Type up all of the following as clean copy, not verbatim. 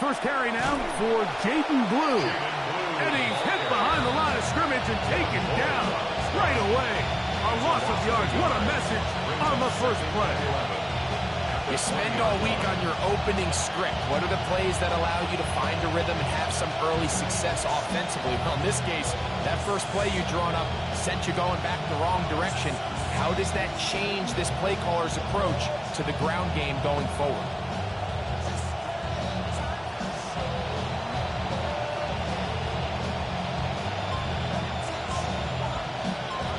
First carry now for Jaden Blue. And he's hit behind the line of scrimmage and taken down right away. A loss of yards. What a message on the first play. You spend all week on your opening script. What are the plays that allow you to find a rhythm and have some early success offensively? Well, in this case, that first play you drawn up sent you going back the wrong direction. How does that change this play caller's approach to the ground game going forward?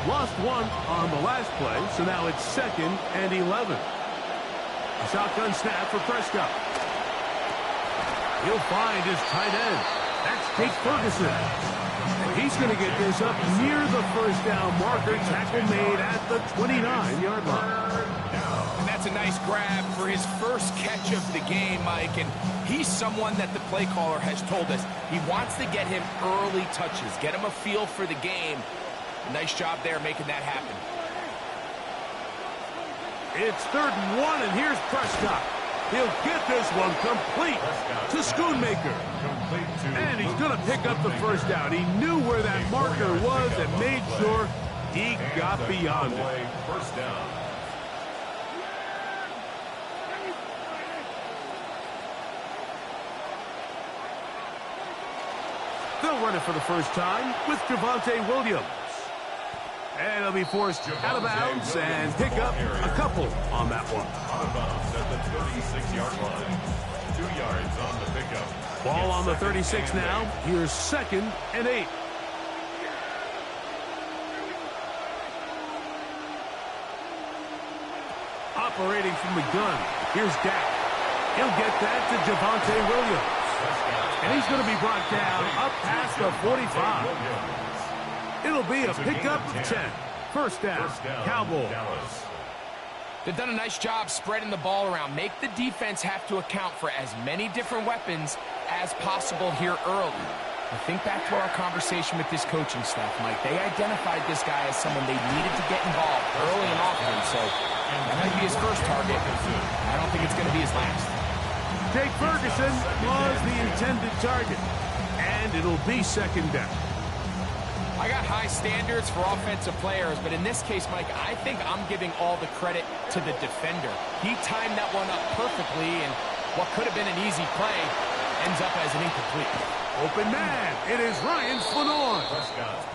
Lost one on the last play, so now it's 2nd and 11. A shotgun snap for Prescott. He'll find his tight end. That's Jake Ferguson. And he's going to get this up near the first down marker. Tackle made at the 29-yard line. And that's a nice grab for his first catch of the game, Mike. And he's someone that the play caller has told us he wants to get him early touches, get him a feel for the game. Nice job there making that happen. It's 3rd and 1, and here's Prescott. He'll get this one complete to Schoonmaker. And he's going to pick up the first down. He knew where that marker was and made sure he got beyond it. First down. They'll run it for the first time with Javonte Williams. And he'll be forced out of bounds and pick up a couple on that one. Out of bounds at the 36-yard line. 2 yards on the pickup. Ball on the 36 now. Here's 2nd and 8. Operating from the gun. Here's Dak. He'll get that to Javonte Williams. And he's going to be brought down up past the 45. It'll be a pickup of 10. First down, Cowboys. They've done a nice job spreading the ball around. Make the defense have to account for as many different weapons as possible here early. I think back to our conversation with this coaching staff, Mike. They identified this guy as someone they needed to get involved early and often. So that might be his first target. I don't think it's going to be his last. Jake Ferguson was the intended target. And it'll be 2nd down. I got high standards for offensive players, but in this case, Mike, I think I'm giving all the credit to the defender. He timed that one up perfectly, and what could have been an easy play ends up as an incomplete. Open man. It is Ryan Flanoy.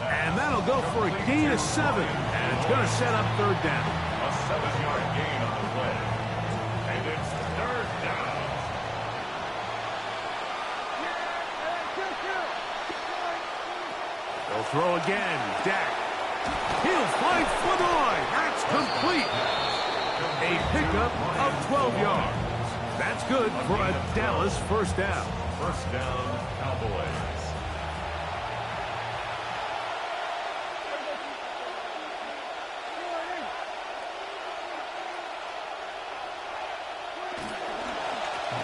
And that'll go for a gain of 7, and it's going to set up 3rd down. A 7-yard gain on the play. And it's 3rd down. They'll throw again. Dak. He'll find Flanoy. That's complete. A pickup of 12 yards. That's good for a Dallas first down. First down, Cowboys.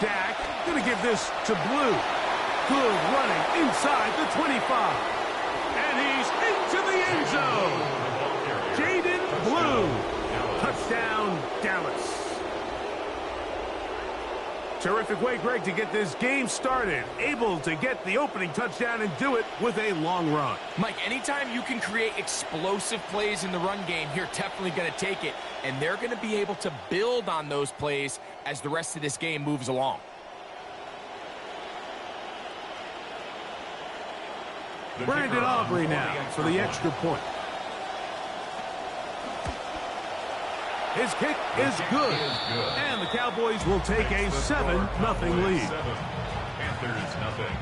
Dak going to give this to Blue. Good running inside the 25. And he's into the end zone. Jaden Blue. Touchdown, Dallas. Terrific way, Greg, to get this game started. Able to get the opening touchdown and do it with a long run. Mike, anytime you can create explosive plays in the run game, you're definitely going to take it. And they're going to be able to build on those plays as the rest of this game moves along. Brandon Aubrey now for the extra point. His kick is good. And the Cowboys will take a 7-0 lead. Panthers nothing.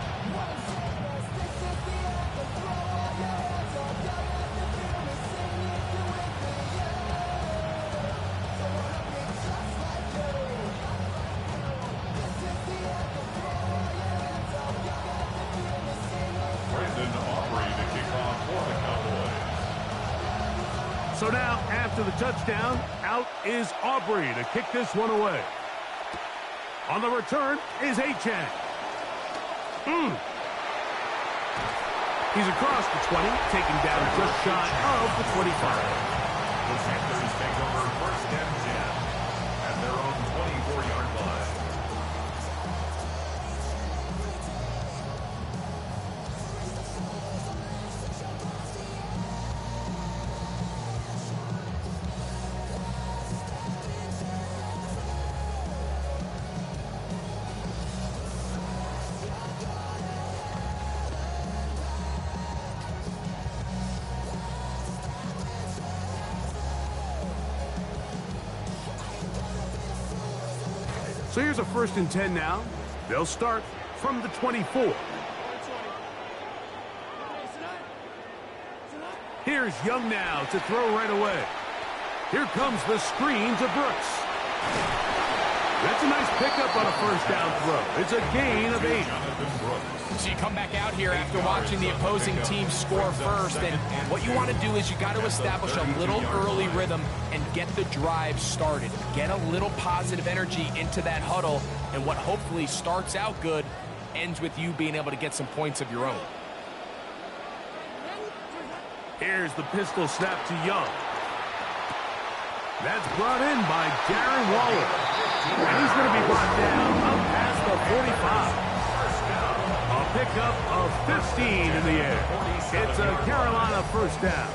So now, after the touchdown, out is Aubrey to kick this one away. On the return is Achane. He's across the 20, taken down just shy of the 25. The Panthers take over 1st and 10 at their own 24-yard line. So here's a 1st and 10 now. They'll start from the 24. Here's Young now to throw right away. Here comes the screen to Brooks. That's a nice pickup on a 1st down throw. It's a gain of 8. So you come back out here after watching the opposing team score first, and what you want to do is you got to establish a little early rhythm and get the drive started. Get a little positive energy into that huddle, and what hopefully starts out good ends with you being able to get some points of your own. Here's the pistol snap to Young. That's brought in by Darren Waller. And he's going to be brought down up past the 45. A pickup of 15 in the air. It's a Carolina 1st down.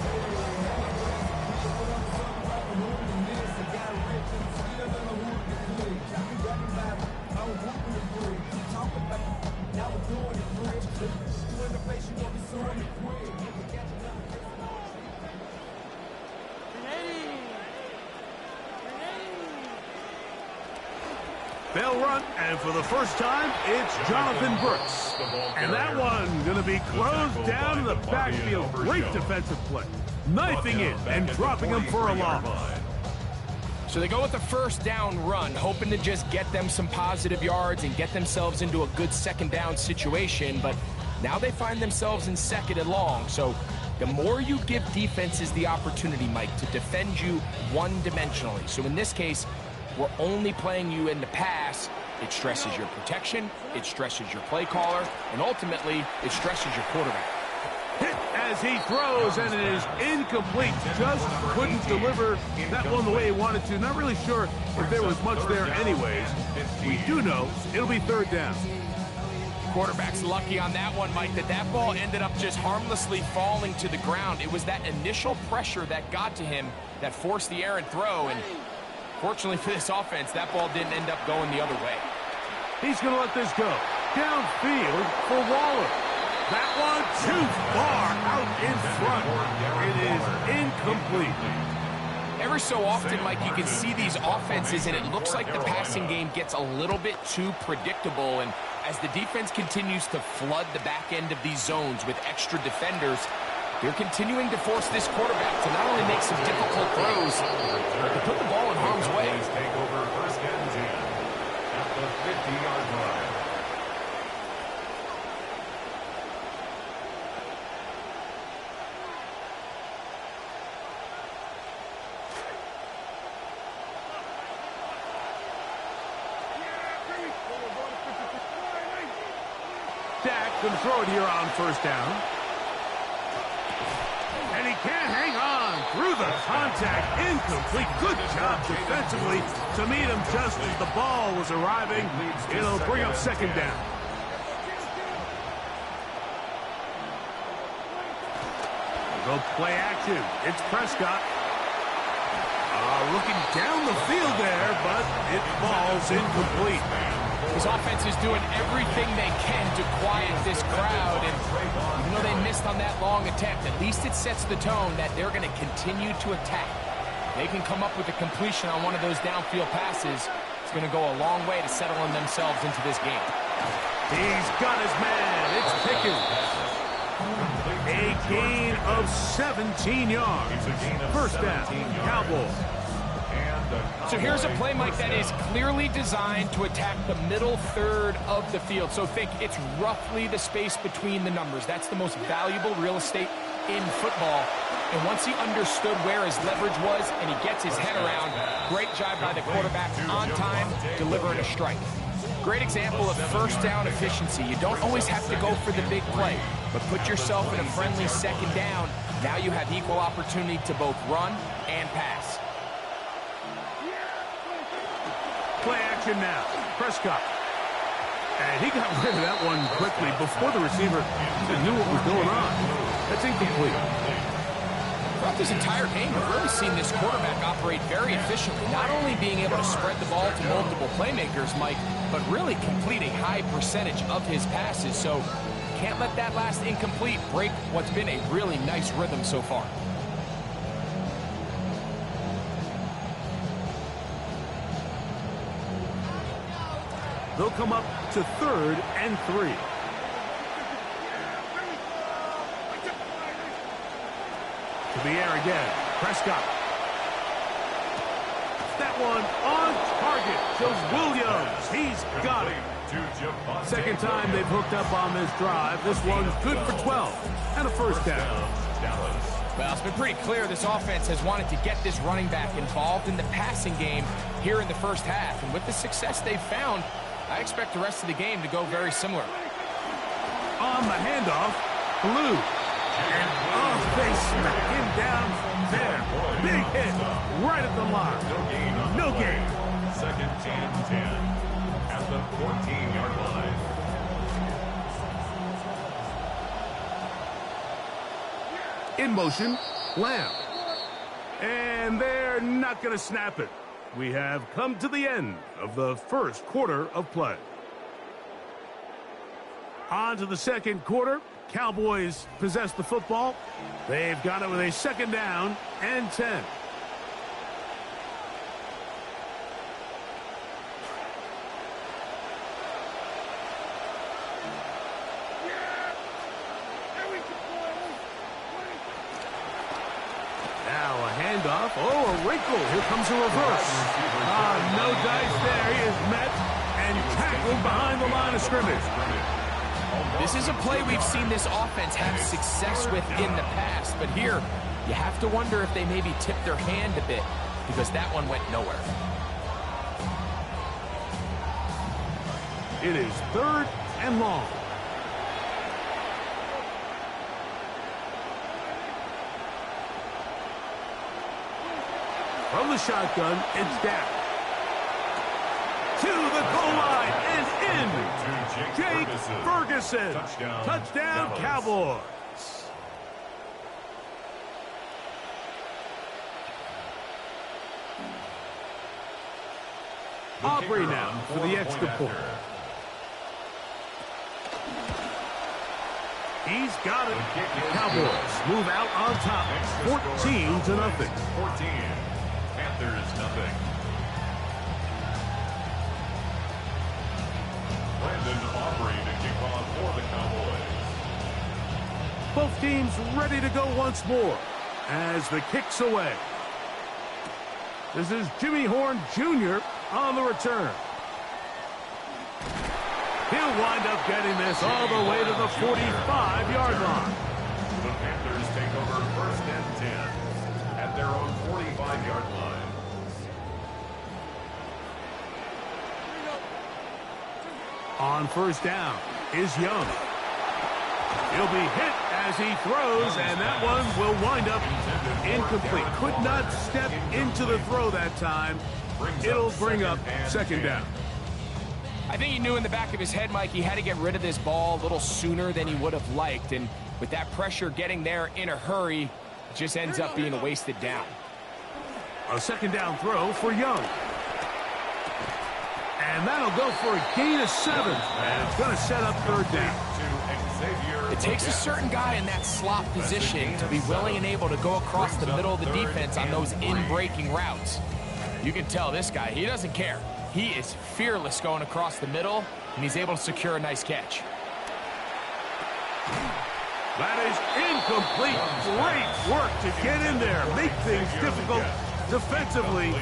They'll run, and for the first time, it's Jonathan Brooks. And that one going to be closed down in the backfield. Great defensive play. Knifing it and dropping him for a loss. So they go with the 1st down run, hoping to just get them some positive yards and get themselves into a good 2nd down situation. But now they find themselves in 2nd and long. So the more you give defenses the opportunity, Mike, to defend you one-dimensionally. So in this case, we're only playing you in the pass. It stresses your protection, it stresses your play caller, and ultimately, it stresses your quarterback. Hit as he throws, and it is incomplete. Just couldn't deliver that one the way he wanted to. Not really sure if there was much there anyways. We do know it'll be 3rd down. Quarterback's lucky on that one, Mike, that ball ended up just harmlessly falling to the ground. It was that initial pressure that got to him that forced the errant throw, and fortunately for this offense, that ball didn't end up going the other way. He's going to let this go. Downfield for Waller. That one too far out in front. It is incomplete. Every so often, Mike, you can see these offenses, and it looks like the passing game gets a little bit too predictable. And as the defense continues to flood the back end of these zones with extra defenders, they're continuing to force this quarterback to not only make some difficult throws, but to put the ball in harm's way. Take over 1st and 10 at the 50-yard line. Dak can throw it here on 1st down. And he can't hang on through the contact. Incomplete. Good job defensively to meet him just as the ball was arriving. It'll bring up 2nd down. Go play action. It's Prescott. Looking down the field there, but it falls incomplete. This offense is doing everything they can to quiet this crowd, and even though they missed on that long attempt, at least it sets the tone that they're going to continue to attack. They can come up with a completion on one of those downfield passes. It's going to go a long way to settling themselves into this game. He's got his man. It's Pickens. A gain of 17 yards. 1st down, Cowboys. So here's a play, Mike, that is clearly designed to attack the middle 3rd of the field. So think it's roughly the space between the numbers. That's the most valuable real estate in football. And once he understood where his leverage was and he gets his head around, great job by the quarterback on time, delivering a strike. Great example of 1st down efficiency. You don't always have to go for the big play, but put yourself in a friendly 2nd down. Now you have equal opportunity to both run and pass. Play action now. Prescott. And he got rid of that one quickly before the receiver knew what was going on. That's incomplete. Throughout this entire game, we've really seen this quarterback operate very efficiently, not only being able to spread the ball to multiple playmakers, Mike, but really complete a high percentage of his passes. So can't let that last incomplete break what's been a really nice rhythm so far. They'll come up to 3rd and 3. To the air again. Prescott. That one on target. Shows Williams. He's got it. Second time they've hooked up on this drive. This one's good for 12 and a first down. Well, it's been pretty clear this offense has wanted to get this running back involved in the passing game here in the first half. And with the success they've found, I expect the rest of the game to go very similar. On the handoff, Blue. And they smack him down there. Big hit right at the line. No gain. Second and 10 at the 14-yard line. In motion, Lamb. And they're not going to snap it. We have come to the end of the first quarter of play. On to the second quarter. Cowboys possess the football. They've got it with a second down and 10. Now a handoff. Oh, a wrinkle. Here comes a reverse. No dice there. He is met and tackled behind the line of scrimmage. This is a play we've seen this offense have success with in the past, but here you have to wonder if they maybe tipped their hand a bit because that one went nowhere. It is 3rd and long. From the shotgun, it's down. To the goal line and in. Jake Ferguson. Touchdown Cowboys. Aubrey now for the extra point. He's got it. Cowboys move out on top. 14-0. 14. Panthers nothing. Brandon Aubrey to kick off for the Cowboys. Both teams ready to go once more as the kick's away. This is Jimmy Horn Jr. on the return. He'll wind up getting this all the way to the 45-yard line. The Panthers take over 1st and 10 at their own 45-yard line. On first down is Young. He'll be hit as he throws, and that one will wind up incomplete. Could not step into the throw that time. It'll bring up second down. I think he knew in the back of his head, Mike, he had to get rid of this ball a little sooner than he would have liked. And with that pressure getting there in a hurry, it just ends up being a wasted down. A second down throw for Young. And that'll go for a gain of 7. And it's going to set up third down. It takes a certain guy in that slot position to be willing and able to go across the middle of the defense on those in-breaking routes. You can tell this guy, he doesn't care. He is fearless going across the middle, and he's able to secure a nice catch. That is incomplete. Great work to get in there, make things difficult defensively,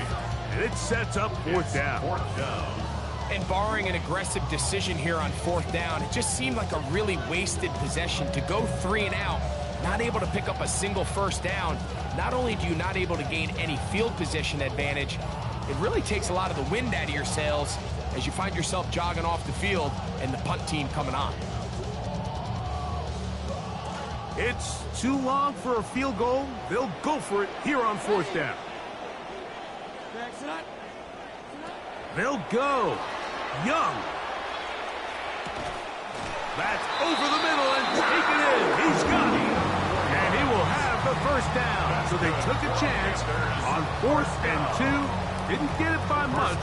and it sets up fourth down. And barring an aggressive decision here on fourth down, it just seemed like a really wasted possession to go 3 and out, not able to pick up a single first down. Not only do you not able to gain any field position advantage, it really takes a lot of the wind out of your sails as you find yourself jogging off the field and the punt team coming on. It's too long for a field goal. They'll go for it here on fourth down. They'll go. Young. That's over the middle and taken in. He's got it. And he will have the first down. So they took a chance on 4th and 2. Didn't get it by much,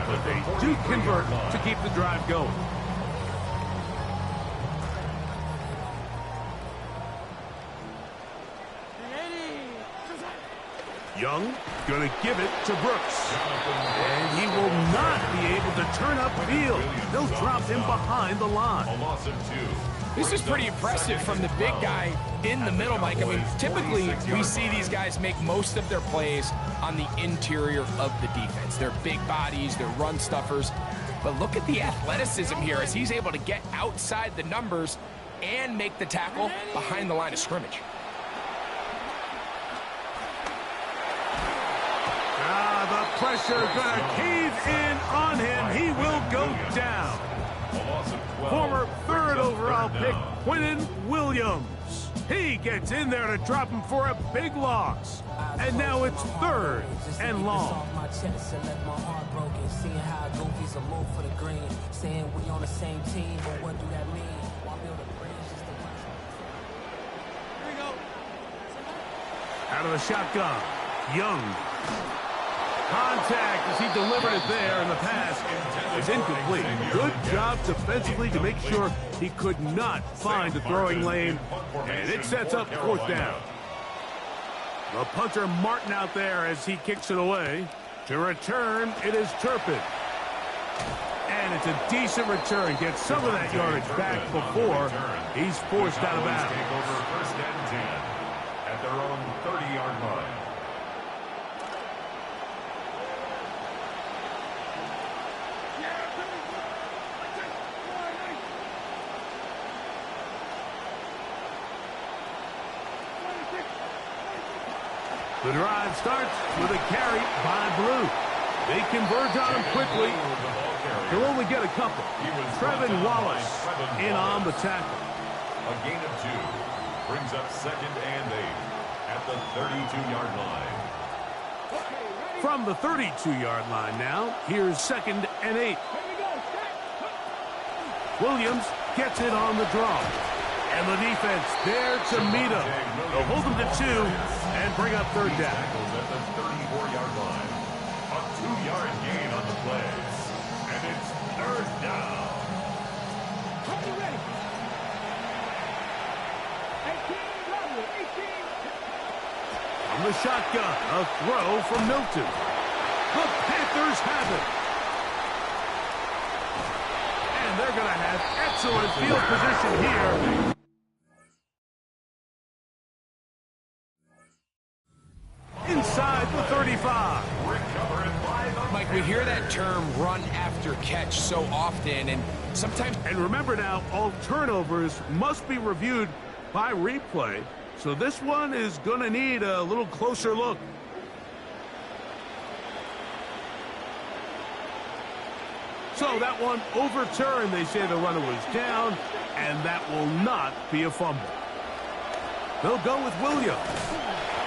but they do convert to keep the drive going. Young going to give it to Brooks. And he will not be able to turn upfield. They'll drop him behind the line. A loss of 2. This is pretty impressive from the big guy in the middle, Mike. I mean, typically we see these guys make most of their plays on the interior of the defense. They're big bodies, they're run stuffers. But look at the athleticism here as he's able to get outside the numbers and make the tackle behind the line of scrimmage. The pressure going to cave in on him. He will go down. Former third overall pick, Quinnen Williams. He gets in there to drop him for a big loss. And now it's 3rd and long. Out of the shotgun, Young. Contact as he delivered it there, and the pass is incomplete. Good job defensively to make sure he could not find the throwing lane, and it sets up 4th down. The punter Martin out there as he kicks it away. To return, it is Turpin. And it's a decent return. Gets some of that yardage back before he's forced out of bounds. Take over 1st and 10 at their own 30-yard line. The drive starts with a carry by Blue. They converge on him quickly. He'll only get a couple. Trevin Wallace in on the tackle. A gain of 2 brings up 2nd and 8 at the 32-yard line. From the 32-yard line now, here's 2nd and 8. Williams gets it on the draw. And the defense there to meet him. They'll hold him to 2 and bring up 3rd down. At the 34-yard line. A 2-yard gain on the play. And it's 3rd down. From the shotgun, a throw from Milton. The Panthers have it. And they're going to have excellent field position here. Inside the 35. Mike, we hear that term run after catch so often, and sometimes... And remember now, all turnovers must be reviewed by replay, so this one is going to need a little closer look. So that one overturned. They say the runner was down, and that will not be a fumble. They'll go with Williams.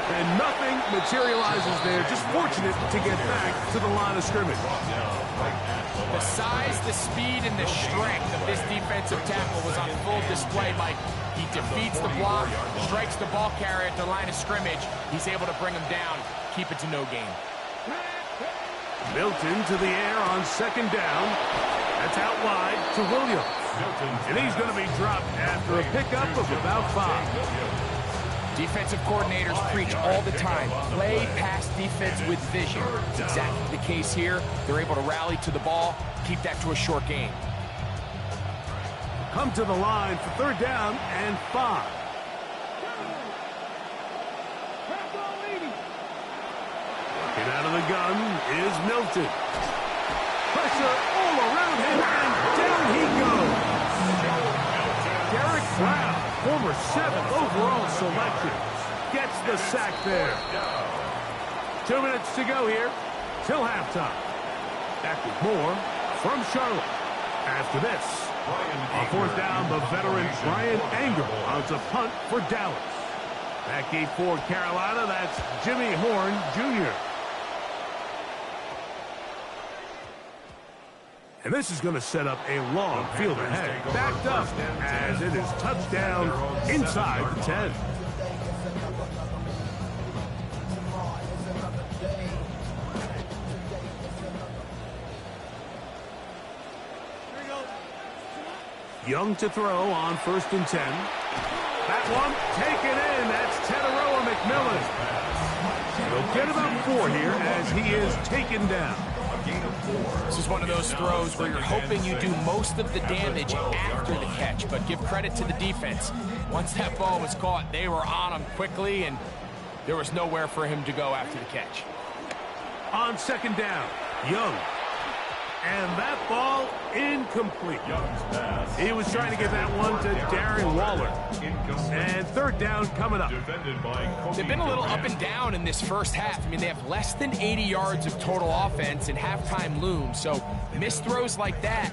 And nothing materializes there. Just fortunate to get back to the line of scrimmage. The size, the speed, and the strength of this defensive tackle was on full display, Mike. He defeats the block, strikes the ball carrier at the line of scrimmage. He's able to bring him down, keep it to no gain. Milton to the air on 2nd down. That's out wide to Williams. And he's going to be dropped after a pickup of about 5. Defensive coordinators preach all the time, play pass defense with vision. It's exactly the case here. They're able to rally to the ball, keep that to a short gain. Come to the line for 3rd down and 5. Working out of the gun is Milton. Pressure all around him, and down he goes. Derek Brown, former 7th overall selection, gets the sack there. 2 minutes to go here till halftime. Back with more from Charlotte. After this, on 4th down, the veteran Brian Anger mounts a punt for Dallas. Back gate for Carolina, that's Jimmy Horn Jr. And this is going to set up a long field ahead. Backed up as it is touchdown inside the 10. Young to throw on 1st and 10. That one taken in. That's Teteroa McMillan. He'll get about 4 here as he is taken down. This is one of those throws where you're hoping you do most of the damage after the catch, but give credit to the defense. Once that ball was caught, they were on him quickly, and there was nowhere for him to go after the catch. On second down, Young. And that ball incomplete. He was trying to get that one to Darren Waller. And third down coming up. They've been a little up and down in this first half. I mean, they have less than 80 yards of total offense and halftime looms. So missed throws like that,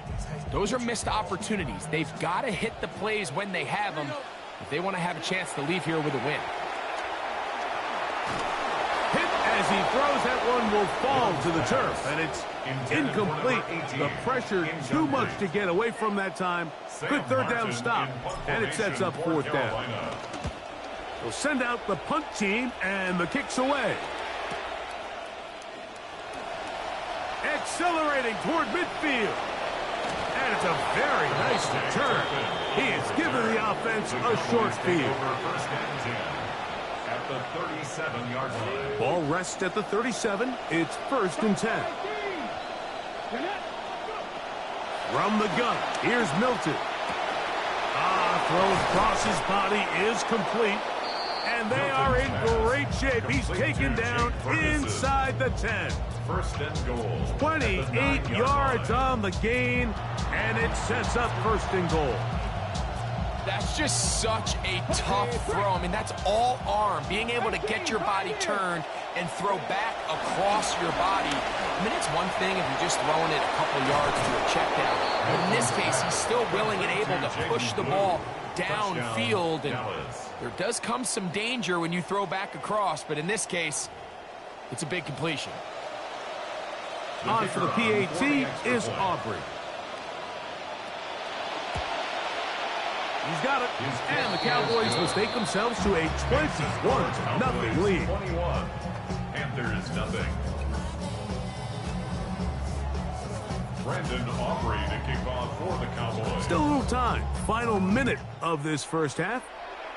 those are missed opportunities. They've got to hit the plays when they have them if they want to have a chance to leave here with a win. Hit as he throws, that one will fall to the turf, and it's incomplete. The pressure too much to get away from that time. Good third down stop, and it sets up fourth down. We'll send out the punt team, and the kick's away. Accelerating toward midfield. And it's a very nice return. He has given the offense a short field. At the 37-yard line. Ball rests at the 37. It's 1st and 10. From the gun, here's Milton. Throw across his body is complete. And they are in great shape. He's taken down inside the 10. 1st and goal. 28 yards on the gain, and it sets up 1st and goal. That's just such a tough throw. I mean, that's all arm. Being able to get your body turned and throw back across your body. I mean, it's one thing if you're just throwing it a couple yards to a check down. But in this case, he's still willing and able to push the ball downfield. And there does come some danger when you throw back across, but in this case, it's a big completion. On for the PAT is Aubrey. He's got it, and the Cowboys mistake themselves to a 21-0 lead. 21. Panthers nothing. Brandon Aubrey to kick off for the Cowboys. Still a little time. Final minute of this first half.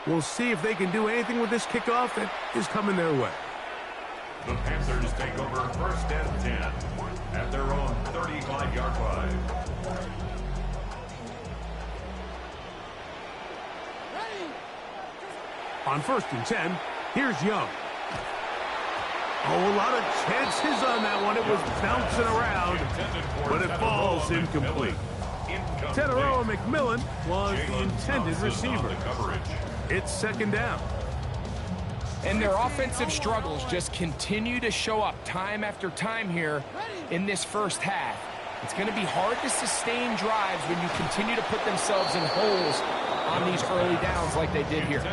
We'll see if they can do anything with this kickoff that is coming their way. The Panthers take over 1st and 10 at their own 35-yard line. On 1st and 10, here's Young. Oh, a lot of chances on that one. It was bouncing around, but it falls incomplete. Teteroa McMillan was the intended receiver. It's 2nd down. And their offensive struggles just continue to show up time after time here in this first half. It's going to be hard to sustain drives when you continue to put themselves in holes on these early downs like they did here.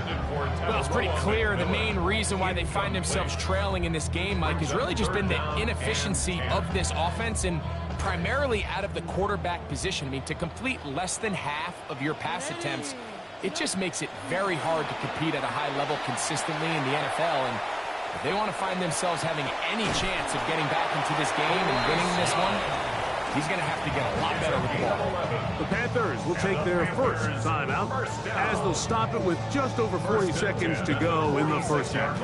Well, it's pretty clear the main reason why they find themselves trailing in this game, Mike, has really just been the inefficiency of this offense and primarily out of the quarterback position. I mean, to complete less than half of your pass attempts, it just makes it very hard to compete at a high level consistently in the NFL. And if they want to find themselves having any chance of getting back into this game and winning this one, he's going to have to get a lot better with the ball. The Panthers will take their first timeout as they'll stop it with just over 40 seconds to go in the first half.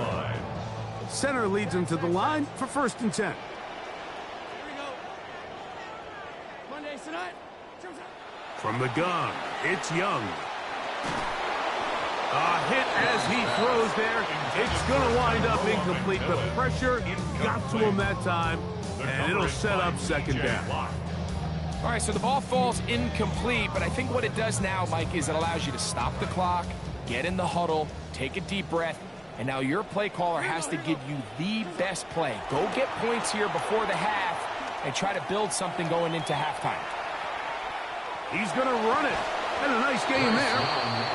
Center leads them to the line for 1st and 10. From the gun, it's Young. A hit as he throws there. It's going to wind up incomplete. The pressure got to him that time, and it'll set up 2nd down. All right, so the ball falls incomplete, but I think what it does now, Mike, is it allows you to stop the clock, get in the huddle, take a deep breath, and now your play caller has to give you the best play. Go get points here before the half and try to build something going into halftime. He's going to run it. And a nice game there.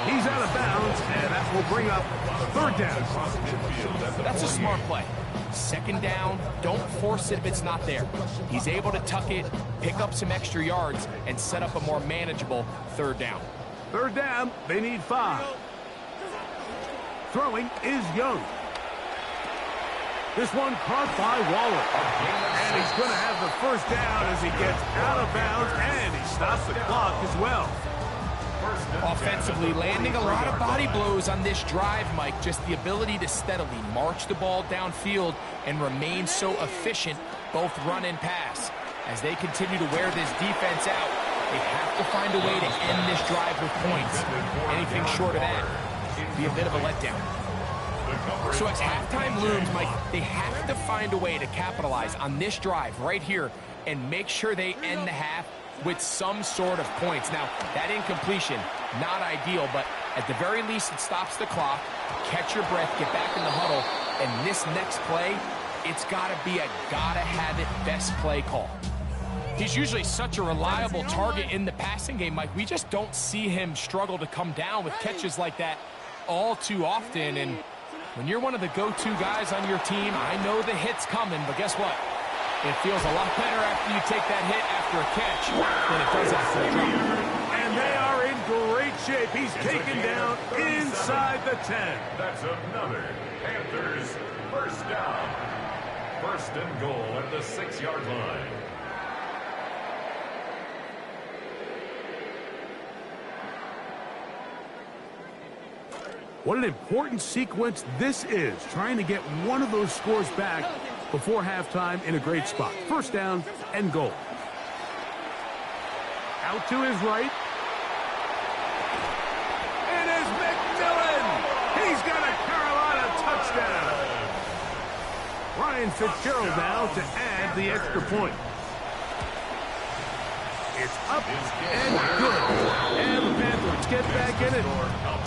He's out of bounds, and that will bring up 3rd down. That's a smart play. 2nd down, don't force it if it's not there. He's able to tuck it, pick up some extra yards, and set up a more manageable 3rd down. 3rd down, they need 5. Throwing is Young. This one caught by Waller. And he's going to have the 1st down as he gets out of bounds, and he stops the clock as well. Offensively, landing a lot of body blows on this drive, Mike. Just the ability to steadily march the ball downfield and remain so efficient, both run and pass. As they continue to wear this defense out, they have to find a way to end this drive with points. Anything short of that would be a bit of a letdown. So as halftime looms, Mike, they have to find a way to capitalize on this drive right here and make sure they end the half with some sort of points. Now, that incompletion, not ideal, but at the very least, it stops the clock. Catch your breath, get back in the huddle, and this next play, it's got to be a gotta-have-it best play call. He's usually such a reliable target in the passing game, Mike. We just don't see him struggle to come down with catches like that all too often. And when you're one of the go-to guys on your team, I know the hit's coming, but guess what? It feels a lot better after you take that hit after a catch than it does after a drop. And they are in great shape. He's taken down inside the 10. That's another Panthers first down. First and goal at the 6-yard line. What an important sequence this is, trying to get one of those scores back before halftime in a great spot. First down and goal. Out to his right. It is McMillan. He's got a Carolina touchdown. Ryan Fitzgerald now to add the extra point. It's up and good. And the Panthers get back in it.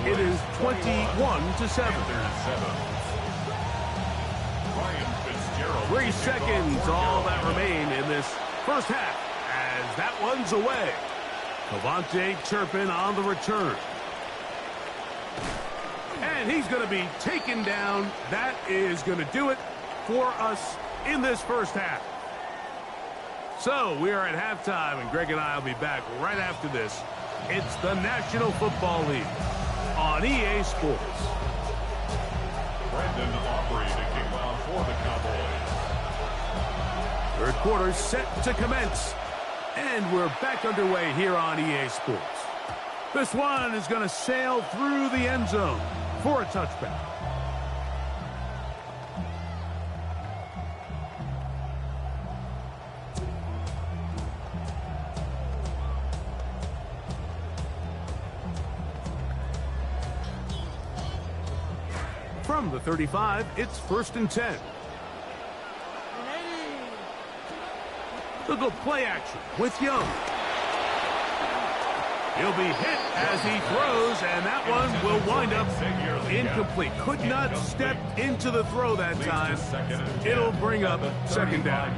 It is 21-7. 3 seconds, all that remain in this first half as that one's away. Cavante Turpin on the return. And he's going to be taken down. That is going to do it for us in this first half. So we are at halftime, and Greg and I will be back right after this. It's the National Football League on EA Sports. Brandon Aubrey to kick off for the Cowboys. Third quarter set to commence, and we're back underway here on EA Sports. This one is going to sail through the end zone for a touchback. From the 35, it's 1st and 10. They'll go play action with Young. He'll be hit as he throws, and that one will wind up incomplete. Could not step into the throw that time. It'll bring up second down.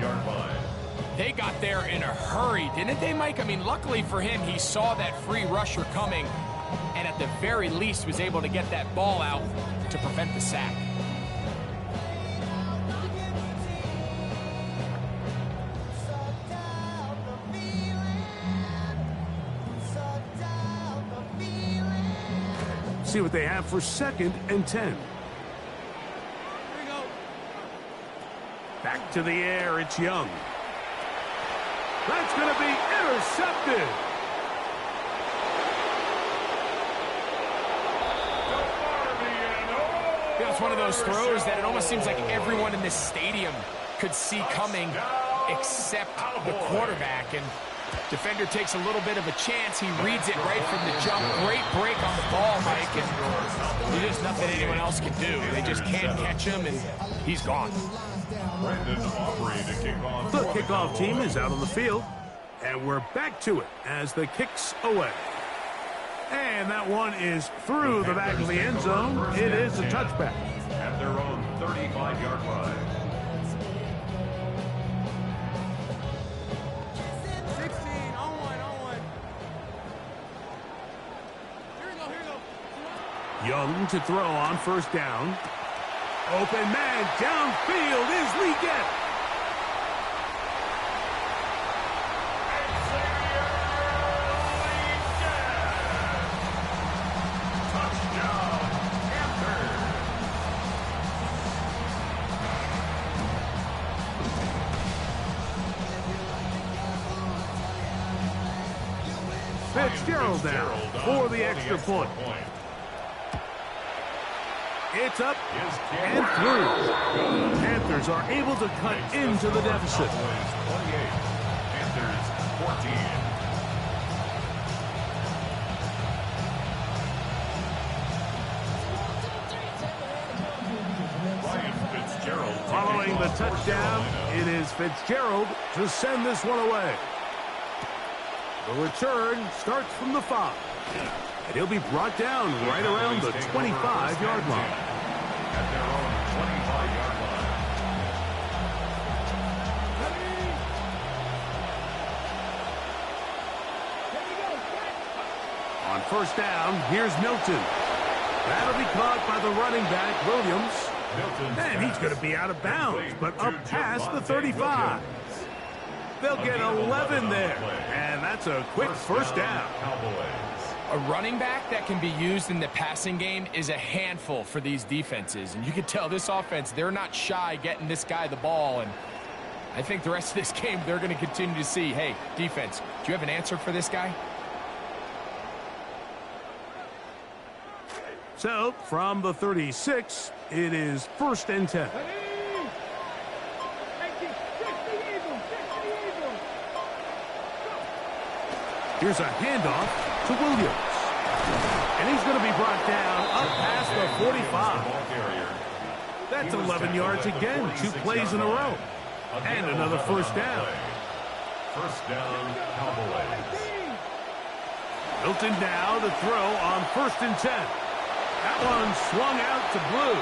They got there in a hurry, didn't they, Mike? I mean, luckily for him, he saw that free rusher coming, and at the very least was able to get that ball out to prevent the sack. See what they have for 2nd and 10. Back to the air, it's Young. That's going to be intercepted. Yeah, it's one of those throws that it almost seems like everyone in this stadium could see coming except the quarterback. And defender takes a little bit of a chance. He reads it right from the jump. Great break on the ball, Mike. And there's just nothing anyone else can do. They just can't catch him, and he's gone. The kickoff team is out on the field, and we're back to it as the kick's away. And that one is through the back of the end zone. It is a touchback. At their own 35-yard line. 16, on one. Here we go. Young to throw on first down. Open man downfield is Leggett. Fitzgerald Fitzgerald now for the extra point. It's up and through. Panthers are able to cut into the deficit. Panthers 14. Following the touchdown, it is Fitzgerald to send this one away. The return starts from the 5. And he'll be brought down right around the 25-yard line. At their own 25-yard line. On first down, here's Milton. That'll be caught by the running back, Williams. And he's going to be out of bounds, but up past the 35. They'll get 11 there, and that's a quick first down. A running back that can be used in the passing game is a handful for these defenses. And you can tell this offense, they're not shy getting this guy the ball. And I think the rest of this game, they're going to continue to see, hey, defense, do you have an answer for this guy? So, from the 36, it is 1st and 10. Here's a handoff to Williams. And he's going to be brought down up past the 45. That's 11 yards again, 2 plays in a row. And another first down. First down, Cowboys. Milton now to throw on 1st and 10. That one swung out to Blue.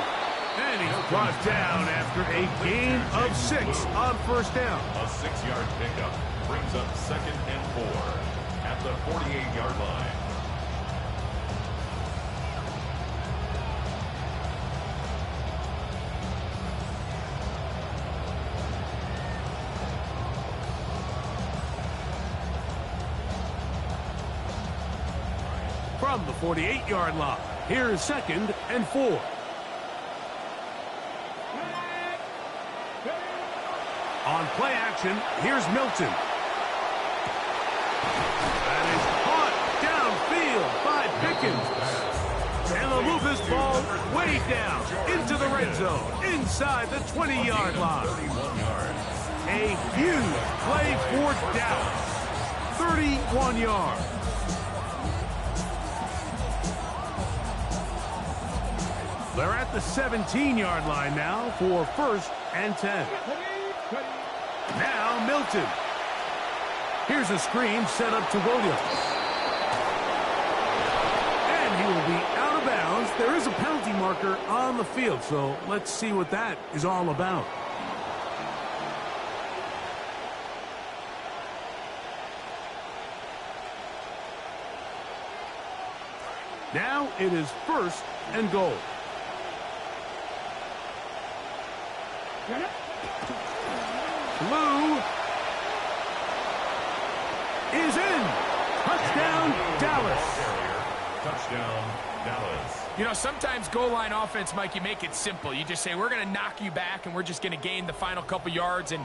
And he's brought down after a gain of 6 on first down. A 6-yard pickup brings up 2nd and 4 at the 48-yard line. From the 48-yard line, here's 2nd and 4. On play action, here's Milton. That is caught downfield by Pickens. And they'll move this ball way down into the red zone, inside the 20-yard line. A huge play for Dallas. 31 yards. They're at the 17-yard line now for 1st and 10. Now Milton. Here's a screen set up to Williams. And he will be out of bounds. There is a penalty marker on the field, so let's see what that is all about. Now it is 1st and goal. Blue is in. Touchdown, Dallas. Touchdown, Dallas. You know, sometimes goal line offense, Mike, you make it simple. You just say, we're going to knock you back, and we're just going to gain the final couple yards and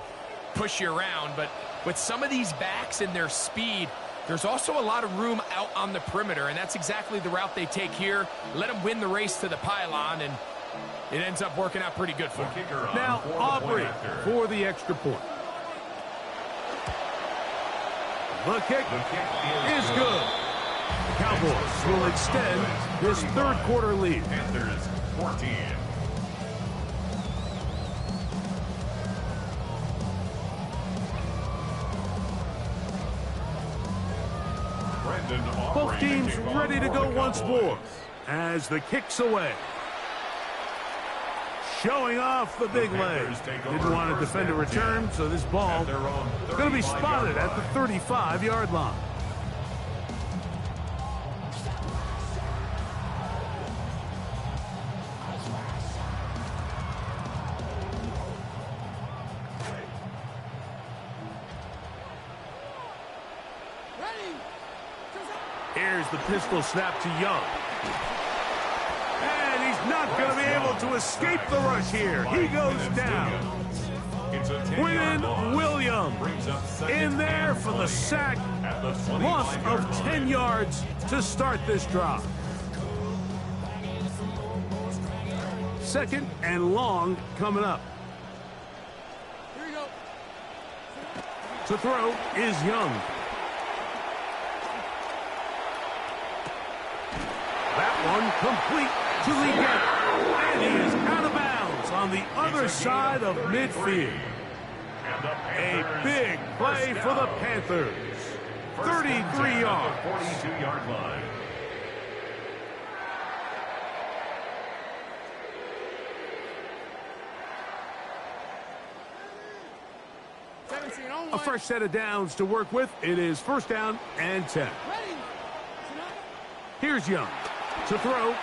push you around. But with some of these backs and their speed, there's also a lot of room out on the perimeter, and that's exactly the route they take here. Let them win the race to the pylon, and it ends up working out pretty good for him. Now Aubrey for the extra point. The kick is good. The Cowboys will extend this 3rd quarter lead. Panthers 14. Both teams ready to go once more as the kick's away. Showing off the big leg. Didn't want to defend a return, so this ball going to be spotted at the 35-yard line. Here's the pistol snap to Young. And he's not going to be able to escape the rush here. He goes down. Quinn Williams in there for the sack At the 25-yard Loss of 10 yards to start this drive. Second and long coming up. Here we go. To throw is Young. That one complete to Lurk. And he is out of bounds on the other side of midfield. A big play for the Panthers. 33 yards. 42-yard line. A fresh set of downs to work with. It is first down and 10. Here's Young to throw.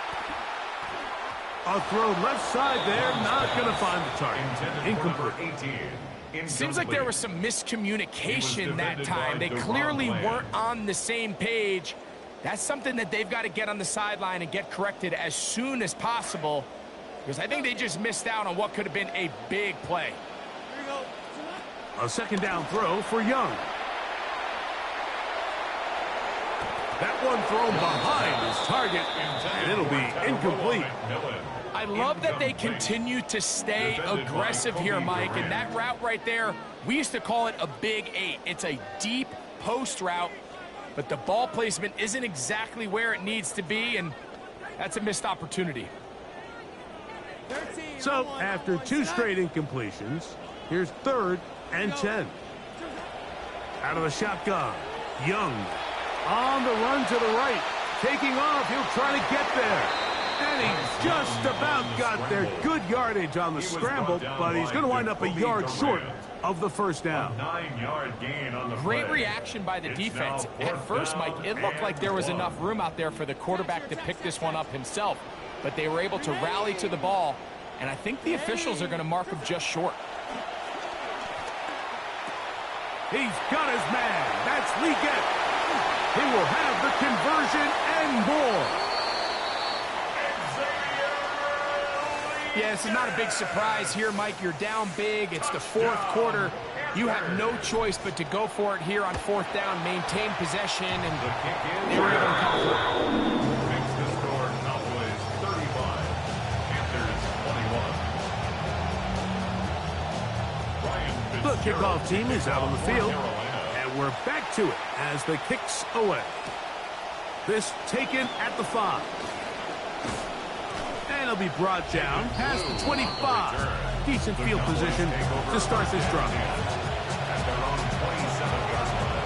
A throw left side there, not going to find the target. Incomplete. Seems like there was some miscommunication that time. They clearly weren't on the same page. That's something that they've got to get on the sideline and get corrected as soon as possible, because I think they just missed out on what could have been a big play. A second down throw for Young. That one thrown behind his target, and it'll be incomplete. I love that they continue to stay aggressive here, Mike, and that route right there, we used to call it a big 8. It's a deep post route, but the ball placement isn't exactly where it needs to be, and that's a missed opportunity. So, after two straight incompletions, here's third and 10. Out of the shotgun, Young on the run to the right. Taking off, he'll try to get there. And he just about got there. Good yardage on the scramble, but he's going to wind up a yard short of the first down. 9-yard gain on the Great play. reaction by the defense. At first, Mike, it looked like there was enough room out there for the quarterback to pick this one up himself, but they were able to rally to the ball, and I think the officials are going to mark him just short. He's got his man. That's Lurk. He will have the conversion and more. Yeah, this is not a big surprise here, Mike. You're down big. It's the fourth quarter. You have no choice but to go for it here on fourth down, maintain possession, and they were able to come through. Makes the score Cowboys 35, Panthers 21. The kickoff team is out on the field, and we're back to it as the kicks away. This taken at the 5. And it'll be brought down past the 25. Decent field position to start this drive. At their own 27-yard line.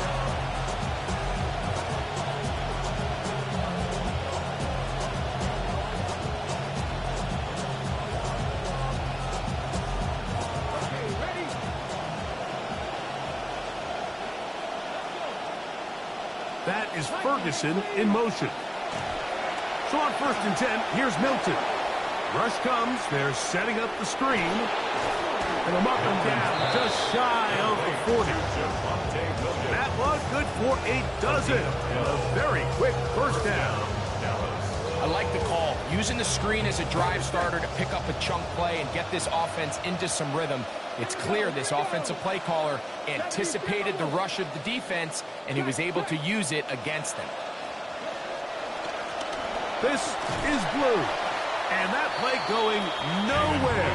That is Ferguson in motion. So on first and 10, here's Milton. Rush comes. They're setting up the screen. And I'm up and down, just shy of the 40. That was good for a dozen. A very quick first down. I like the call. Using the screen as a drive starter to pick up a chunk play and get this offense into some rhythm. It's clear this offensive play caller anticipated the rush of the defense, and he was able to use it against them. This is blue. And that play going nowhere.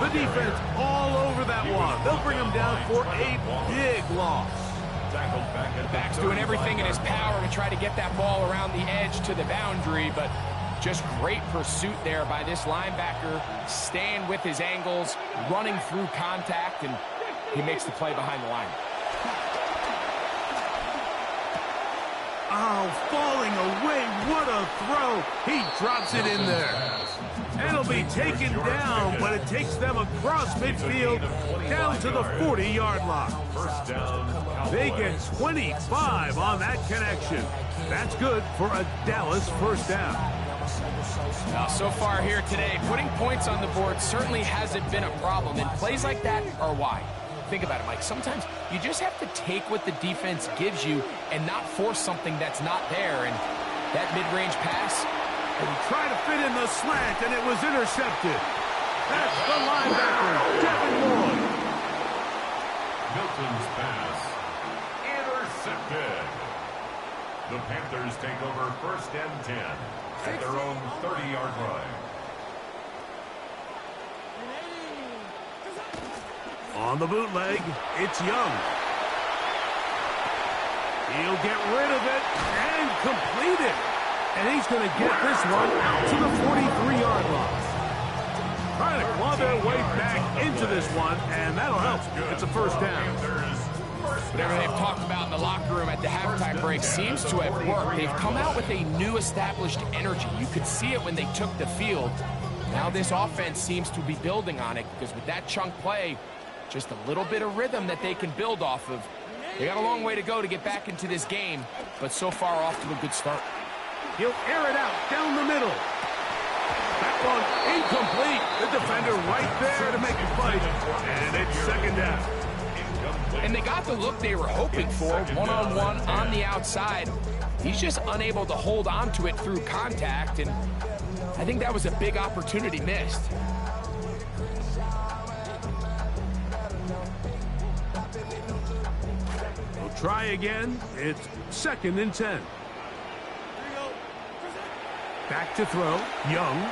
The defense all over that one. They'll bring him down for a big loss. Back's doing everything in his power to try to get that ball around the edge to the boundary, but just great pursuit there by this linebacker, staying with his angles, running through contact, and he makes the play behind the line. Oh, falling away. What a throw. He drops it in there. And it'll be taken down, but it takes them across midfield down to the 40-yard line. They get 25 on that connection. That's good for a Dallas first down. Now, so far here today, putting points on the board certainly hasn't been a problem, and plays like that are why. Think about it, Mike. Sometimes you just have to take what the defense gives you and not force something that's not there. And that mid-range pass, and try to fit in the slant, and it was intercepted. That's the linebacker, Devin Lloyd. Milton's pass intercepted. The Panthers take over 1st and 10 at their own 30-yard line. On the bootleg, it's Young. He'll get rid of it and complete it. And he's going to get this one out to the 43-yard line. Trying to claw their way back into this one, and that'll help. It's a first down. Whatever they've talked about in the locker room at the halftime break seems to have worked. They've come out with a new established energy. You could see it when they took the field. Now this offense seems to be building on it because with that chunk play, just a little bit of rhythm that they can build off of. They got a long way to go to get back into this game, but so far off to a good start. He'll air it out down the middle. That one incomplete. The defender right there to make the fight. And it's second down. And they got the look they were hoping for, one-on-one on the outside. He's just unable to hold on to it through contact, and I think that was a big opportunity missed. We'll try again. It's 2nd and 10. Back to throw. Young.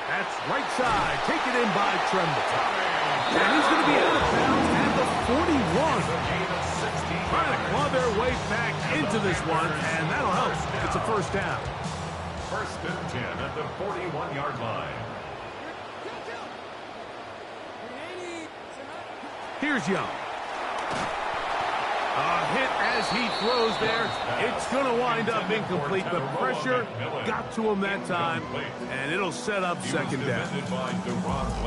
That's right side. Taken in by Tremble. And he's going to be out of bounds at the 41. Trying to claw their way back into this one, and that'll help. It's a first down. 1st and 10 at the 41-yard line. Here's Young. A hit as he throws there. It's going to wind up incomplete. The pressure got to him that time, and it'll set up second down.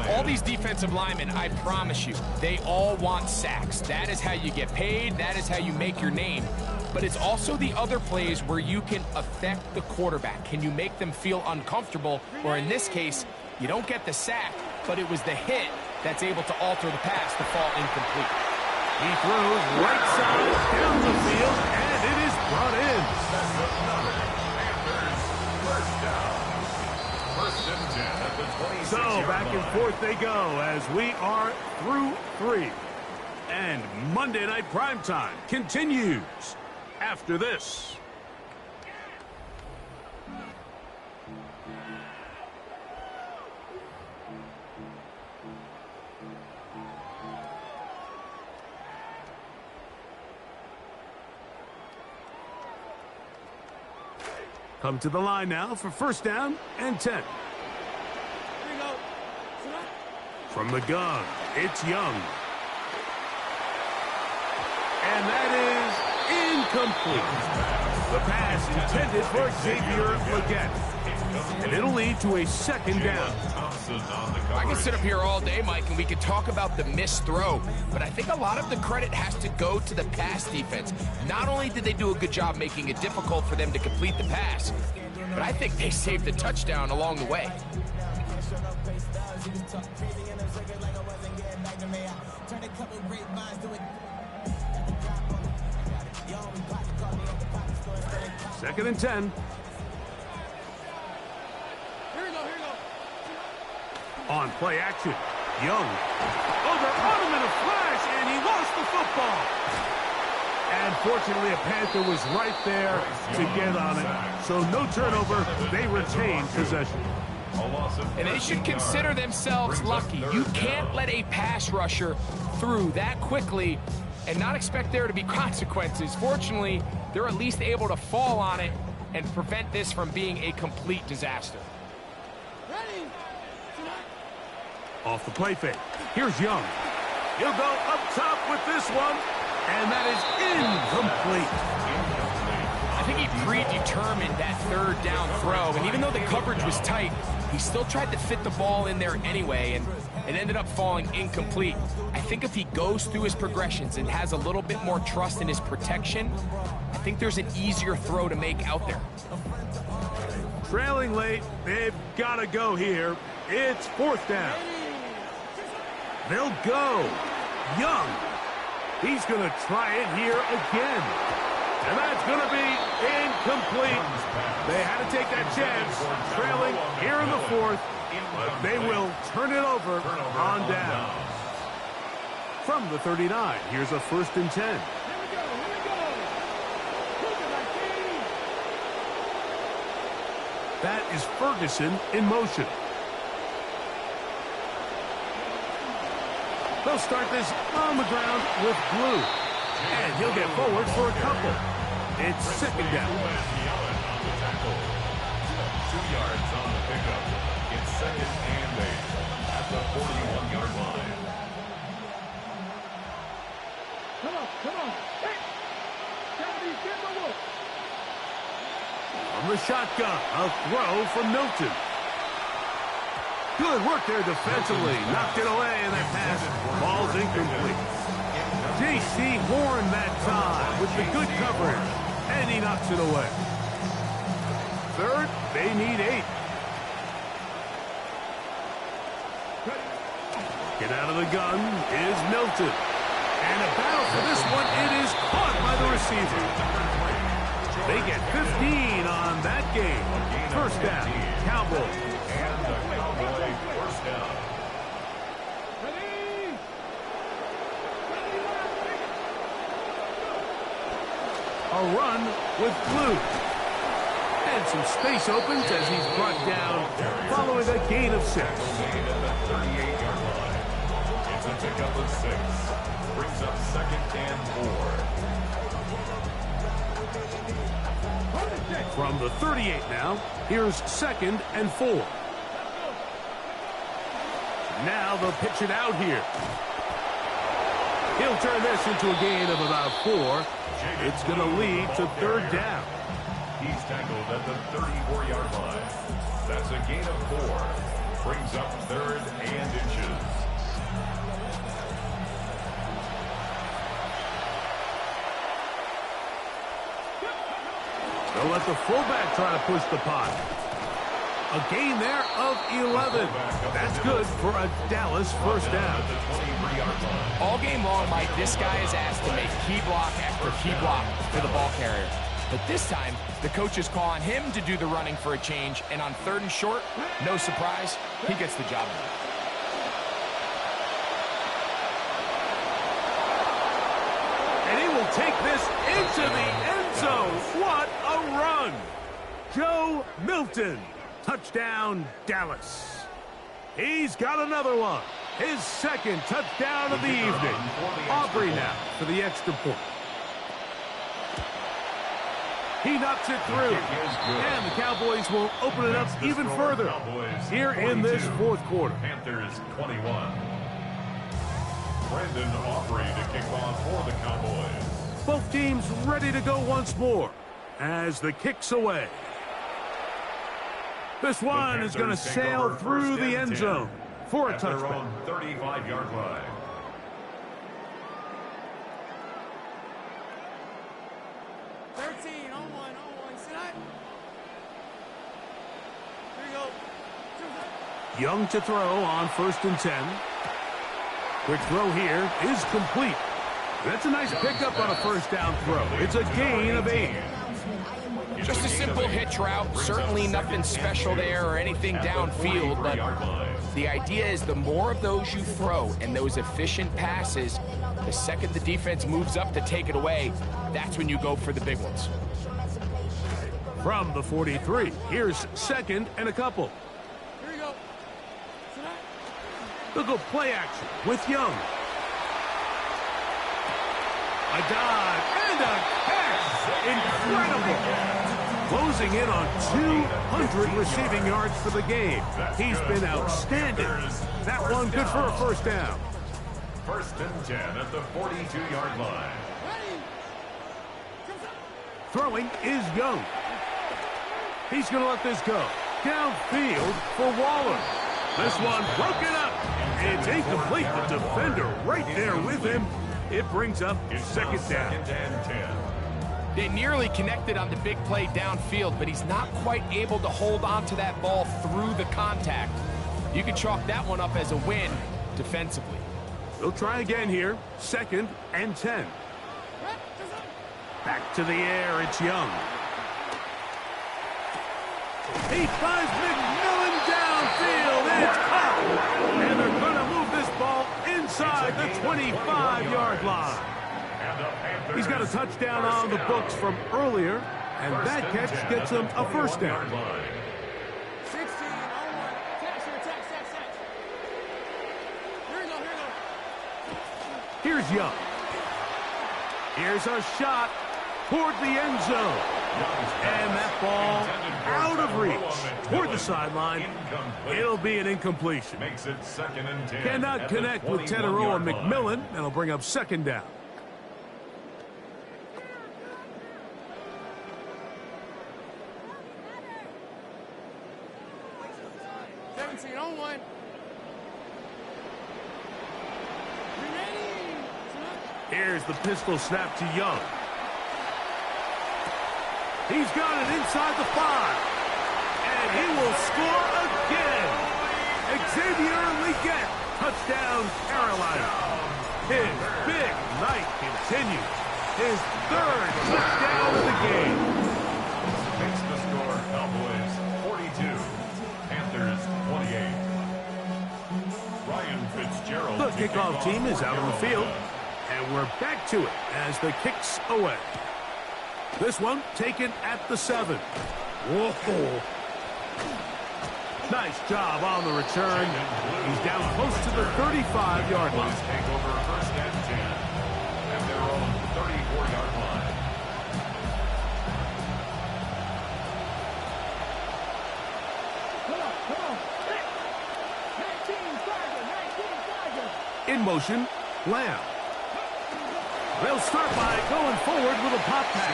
All these defensive linemen, I promise you, they all want sacks. That is how you get paid. That is how you make your name. But it's also the other plays where you can affect the quarterback. Can you make them feel uncomfortable? Or in this case, you don't get the sack, but it was the hit that's able to alter the pass to fall incomplete. He throws right side down the field, and it is brought in. So back and forth they go as we are through 3. And Monday Night Primetime continues after this. Come to the line now for 1st down and 10. From the gun, it's Young. And that is incomplete. The pass intended for Xavier Legette. And it'll lead to a second down. I can sit up here all day, Mike, and we could talk about the missed throw, but I think a lot of the credit has to go to the pass defense. Not only did they do a good job making it difficult for them to complete the pass, but I think they saved the touchdown along the way. Second and 10. On play action, Young. Oh, they're on him in a flash, and he lost the football. And fortunately, a Panther was right there to get on it. So no turnover, they retain possession. And they should consider themselves lucky. You can't let a pass rusher through that quickly and not expect there to be consequences. Fortunately, they're at least able to fall on it and prevent this from being a complete disaster. Off the play fake. Here's Young. He'll go up top with this one, and that is incomplete. I think he predetermined that 3rd down throw, and even though the coverage was tight, he still tried to fit the ball in there anyway, and it ended up falling incomplete. I think if he goes through his progressions and has a little bit more trust in his protection, I think there's an easier throw to make out there. Trailing late, they've got to go here. It's 4th down. They'll go. Young. He's going to try it here again. And that's going to be incomplete. They had to take that chance, trailing here in the 4th. But they will turn it over on down. From the 39, here's a 1st and 10. That is Ferguson in motion. They'll start this on the ground with Blue. And he'll get forward for a couple. It's second down. 2 yards on the pickup. It's second and 8 at the 41-yard line. Come on. Hey! Kennedy, get the look. From the shotgun, a throw from Milton. Good work there defensively. Knocked it away, and that pass falls incomplete. J.C. Horn that time with the good coverage, and he knocks it away. Third, they need 8. Get out of the gun is Milton. And a battle for this one. It is caught by the receiver. They get 15 on that game. First down, Cowboys. And the Cowboy first down. A run with Blue. And some space opens as he's brought down following a gain of 6. Gain at the 38-yard line. It's a pickup of 6. Brings up second and 4. From the 38 now, here's second and 4. Now they'll pitch it out here. He'll turn this into a gain of about 4. It's going to lead to third down. He's tackled at the 34-yard line. That's a gain of 4. Brings up third and inches. They'll let the fullback try to push the pot. A gain there of 11. That's good for a Dallas first down. All game long, Mike, this guy is asked to make key block after key block for the ball carrier. But this time, the coach is calling him to do the running for a change, and on third and short, no surprise, he gets the job done. And he will take this into the end zone. What a run! Joe Milton. Touchdown, Dallas. He's got another one. His second touchdown of the evening. Aubrey now for the extra point. He knocks it through. And the Cowboys will open it up even further here in this fourth quarter. Panthers 21. Brandon Aubrey to kick off for the Cowboys. Both teams ready to go once more as the kick's away. This one is going to sail through the end zone for a touchdown. 35-yard line. Young to throw on 1st and 10. Quick throw here is complete. That's a nice pickup on a first down throw. It's a gain of 8. Just a simple hitch route. Certainly nothing special there or anything downfield, but the idea is the more of those you throw and those efficient passes, the second the defense moves up to take it away, that's when you go for the big ones. From the 43, here's second and a couple. Here we go. They'll go play action with Young. A dive and a catch. Incredible. Closing in on 200 receiving yards for the game. He's been outstanding. That one good for a first down. 1st and 10 at the 42-yard line. Throwing is Young. He's going to let this go. Downfield for Waller. This one broken up. It's incomplete. The defender right there with him. It brings up second down. 2nd and 10. They nearly connected on the big play downfield, but he's not quite able to hold on to that ball through the contact. You can chalk that one up as a win defensively. They'll try again here. 2nd and 10. Back to the air. It's Young. He finds McMillan downfield. It's caught. And they're going to move this ball inside the 25-yard line. He's got a touchdown on the books from earlier, and that catch gets him a first down. Here's Young. Here's a shot toward the end zone. And that ball out of reach toward the sideline. It'll be an incompletion. Makes it 2nd and 10. Cannot connect with Teteroa and McMillan, and it'll bring up 2nd down. Here's the pistol snap to Young. He's got it inside the 5. And he will score again. Xavier Legette, touchdown Carolina. His big night continues. His 3rd touchdown of the game. Makes the score Cowboys 42, Panthers 28. Ryan Fitzgerald. The kickoff team is out on the field. And we're back to it as the kick's away. This one taken at the 7. Whoa. Nice job on the return. He's down close to the 35-yard line. Take over 1st and 10 at their own 34-yard line. In motion, Lamb. They'll start by going forward with a pop pass.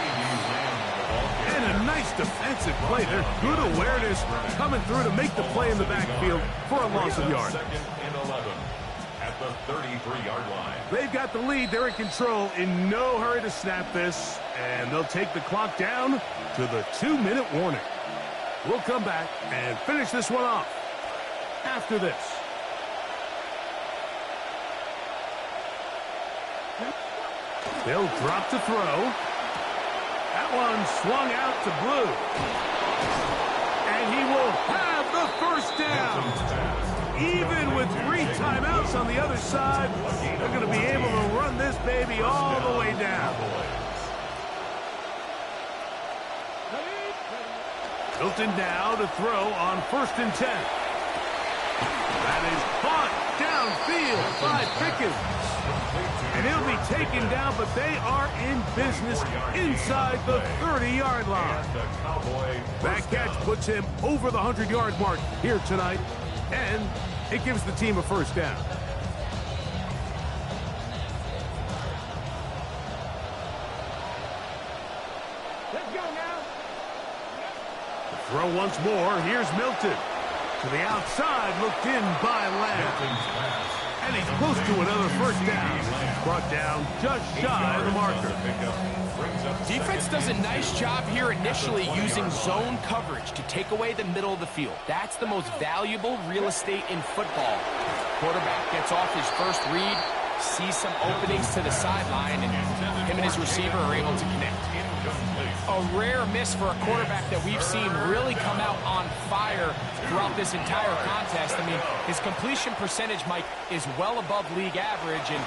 And a nice defensive play there. Good awareness coming through to make the play in the backfield for a loss of yards. 2nd and 11 at the 33-yard line. They've got the lead. They're in control. In no hurry to snap this. And they'll take the clock down to the 2-minute warning. We'll come back and finish this one off after this. They'll drop to throw. That one swung out to Blue. And he will have the 1st down. Even with 3 timeouts on the other side, they're going to be able to run this baby all the way down. Hilton now to throw on 1st and 10. That is caught downfield by Pickens. And he'll be taken down, but they are in business inside the 30-yard line. That catch puts him over the 100-yard mark here tonight, and it gives the team a 1st down. Let's go now. Throw once more. Here's Milton. To the outside, looked in by Lamb. And he's close to another 1st down. Brought down just shy of the marker. Defense does a nice job here initially using zone coverage to take away the middle of the field. That's the most valuable real estate in football. Quarterback gets off his first read, sees some openings to the sideline, and him and his receiver are able to connect. A rare miss for a quarterback that we've seen really come out on fire throughout this entire contest. I mean, his completion percentage, Mike, is well above league average, and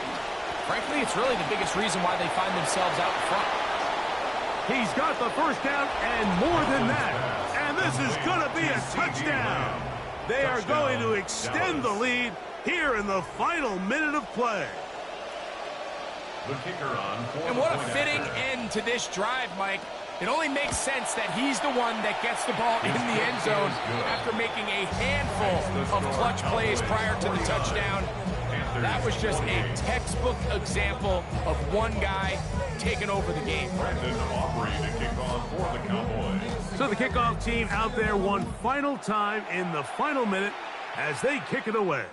frankly, it's really the biggest reason why they find themselves out in front. He's got the 1st down and more than that. And this is going to be a touchdown. They are going to extend the lead here in the final minute of play. The kicker on. And what a fitting end to this drive, Mike. It only makes sense that he's the one that gets the ball in the end zone after making a handful of clutch plays prior to the touchdown. That was just a textbook example of one guy taking over the game. So the kickoff team out there one final time in the final minute as they kick it away.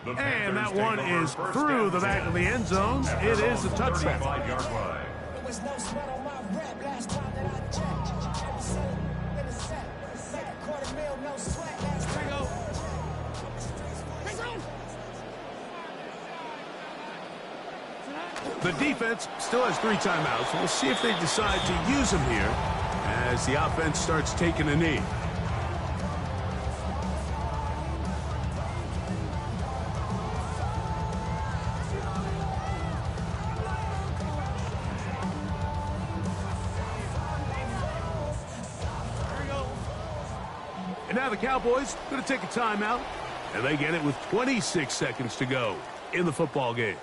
And that one is through the back of the end zone. It is a touchdown. The defense still has 3 timeouts. We'll see if they decide to use them here as the offense starts taking a knee. And now the Cowboys going to take a timeout, and they get it with 26 seconds to go in the football game.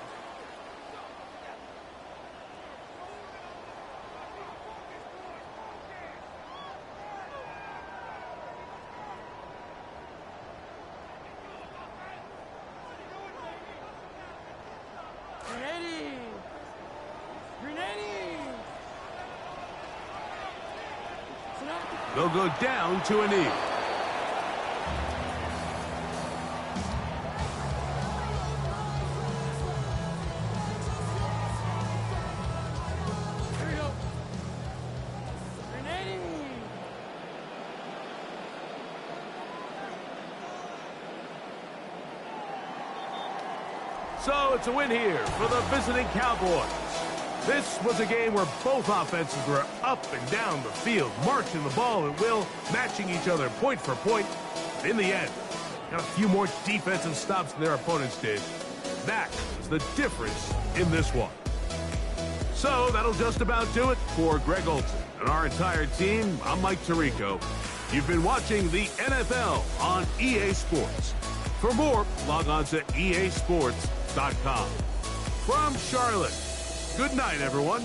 They'll go down to a knee. Here we go. Grenade. So it's a win here for the visiting Cowboys. This was a game where both offenses were up and down the field, marching the ball at will, matching each other point for point. In the end, got a few more defensive stops than their opponents did. That is the difference in this one. So that'll just about do it for Greg Olson and our entire team. I'm Mike Tirico. You've been watching the NFL on EA Sports. For more, log on to easports.com. From Charlotte, good night, everyone.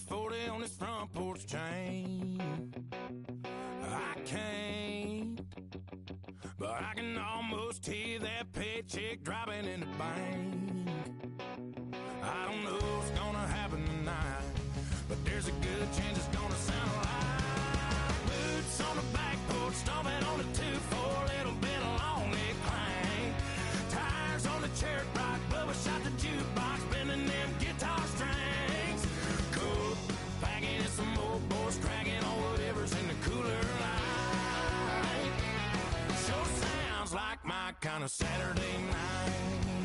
40 on this front porch chain. I can't, but I can almost hear that paycheck dropping in the bank. I don't know what's gonna happen tonight, but there's a good chance it's gonna sound like boots on the back porch, stomping on the 2-4, little bit of lonely clang. Tires on the cherry rock, Bubba shot the jukebox, bending them guitar strings. Coke, packing and some old boys cracking on whatever's in the cooler light. Sure sounds like my kind of Saturday night.